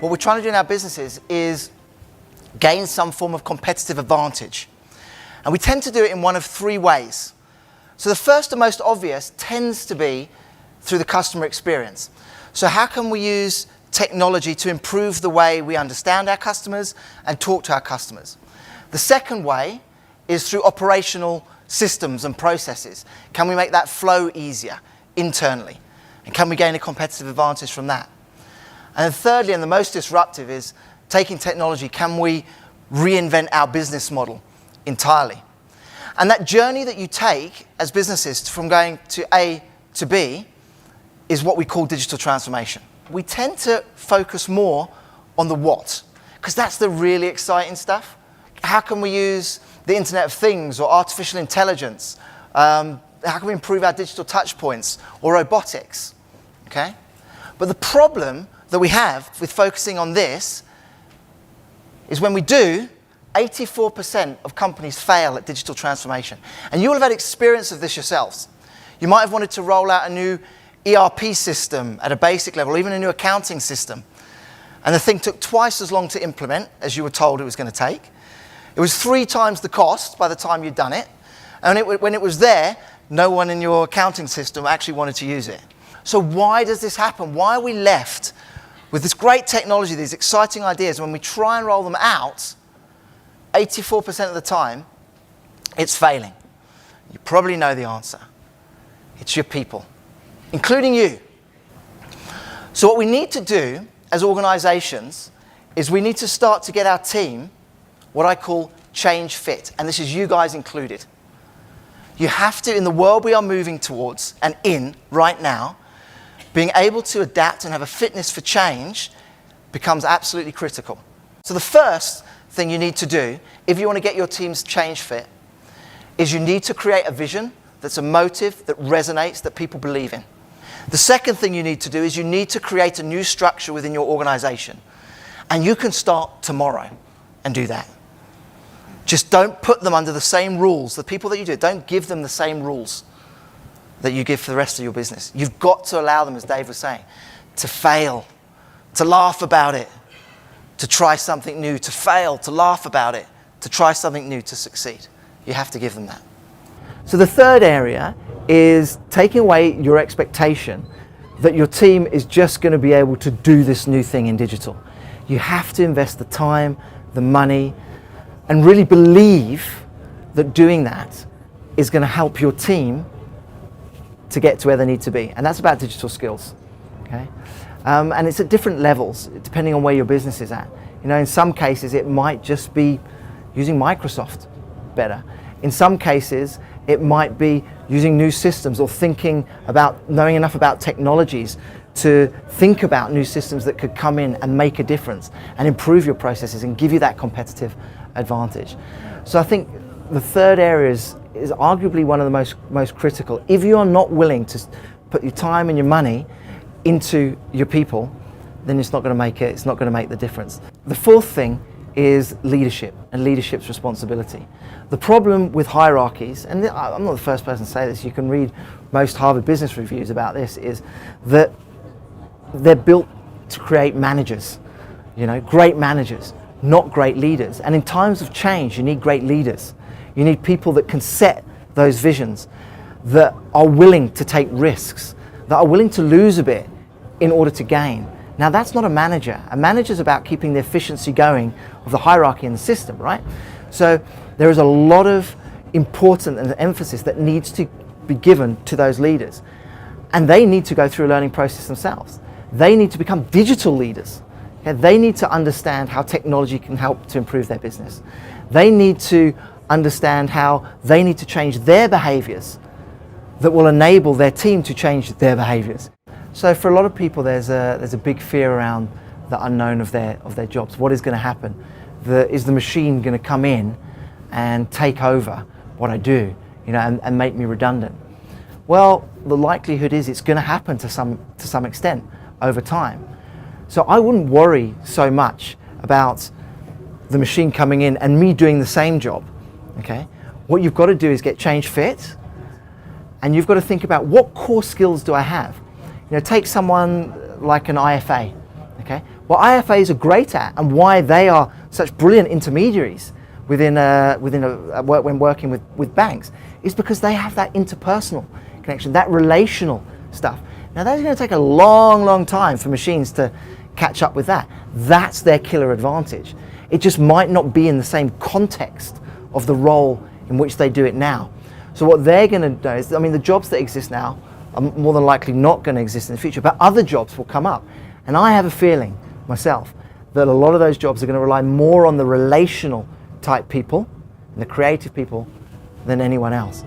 what we're trying to do in our businesses is gain some form of competitive advantage. And we tend to do it in one of three ways. So the first and most obvious tends to be through the customer experience. So how can we use technology to improve the way we understand our customers and talk to our customers? The second way is through operational systems and processes. Can we make that flow easier internally? And can we gain a competitive advantage from that? And then thirdly, and the most disruptive, is taking technology, can we reinvent our business model entirely? And that journey that you take as businesses from going to A to B is what we call digital transformation. We tend to focus more on the what, because that's the really exciting stuff. How can we use the Internet of Things or artificial intelligence? How can we improve our digital touch points or robotics? Okay? But the problem that we have with focusing on this is when we do, 84% of companies fail at digital transformation. And you will have had experience of this yourselves. You might have wanted to roll out a new ERP system at a basic level, or even a new accounting system. And the thing took twice as long to implement as you were told it was going to take. It was 3 times the cost by the time you'd done it. And when it was there, no one in your accounting system actually wanted to use it. So why does this happen? Why are we left with this great technology, these exciting ideas, when we try and roll them out, 84% of the time, it's failing? You probably know the answer. It's your people, including you. So what we need to do as organizations is we need to start to get our team what I call change fit, and this is you guys included. You have to, in the world we are moving towards and in right now, being able to adapt and have a fitness for change becomes absolutely critical. So the first thing you need to do, if you want to get your teams change fit, is you need to create a vision that's a motive, that resonates, that people believe in. The second thing you need to do is you need to create a new structure within your organization. And you can start tomorrow and do that. Just don't put them under the same rules. The people that you do, don't give them the same rules that you give for the rest of your business. You've got to allow them, as Dave was saying, to fail, to laugh about it, to try something new, to fail, to laugh about it, to try something new, to succeed. You have to give them that. So the third area is taking away your expectation that your team is just going to be able to do this new thing in digital. You have to invest the time, the money, and really believe that doing that is going to help your team to get to where they need to be. And that's about digital skills. Okay? And it's at different levels, depending on where your business is at. You know, in some cases, it might just be using Microsoft better. In some cases, it might be using new systems or knowing enough about technologies to think about new systems that could come in and make a difference and improve your processes and give you that competitive advantage. So I think the third area is arguably one of the most critical. If you are not willing to put your time and your money into your people, then it's not going to make it. It's not going to make the difference. The fourth thing is leadership and leadership's responsibility. The problem with hierarchies, and I'm not the first person to say this, you can read most Harvard Business Reviews about this, is that they're built to create managers, great managers, not great leaders. And in times of change, you need great leaders. You need people that can set those visions, that are willing to take risks, that are willing to lose a bit in order to gain. Now that's not a manager. A manager's about keeping the efficiency going of the hierarchy in the system, right? So there is a lot of importance and emphasis that needs to be given to those leaders. And they need to go through a learning process themselves. They need to become digital leaders. Okay? They need to understand how technology can help to improve their business. They need to understand how they need to change their behaviors that will enable their team to change their behaviors. So for a lot of people, there's a big fear around the unknown of their jobs. What is going to happen? Is the machine going to come in and take over what I do, and make me redundant? Well, the likelihood is it's going to happen to some extent over time. So I wouldn't worry so much about the machine coming in and me doing the same job. Okay? What you've got to do is get change fit, and you've got to think about what core skills do I have. Take someone like an IFA. Okay? What IFAs are great at, and why they are such brilliant intermediaries when working with banks, is because they have that interpersonal connection, that relational stuff. Now that's going to take a long time for machines to catch up with that. That's their killer advantage. It just might not be in the same context of the role in which they do it now. So what they're going to do is, I mean, the jobs that exist now are more than likely not going to exist in the future, but other jobs will come up. And I have a feeling myself that a lot of those jobs are going to rely more on the relational type people and the creative people than anyone else.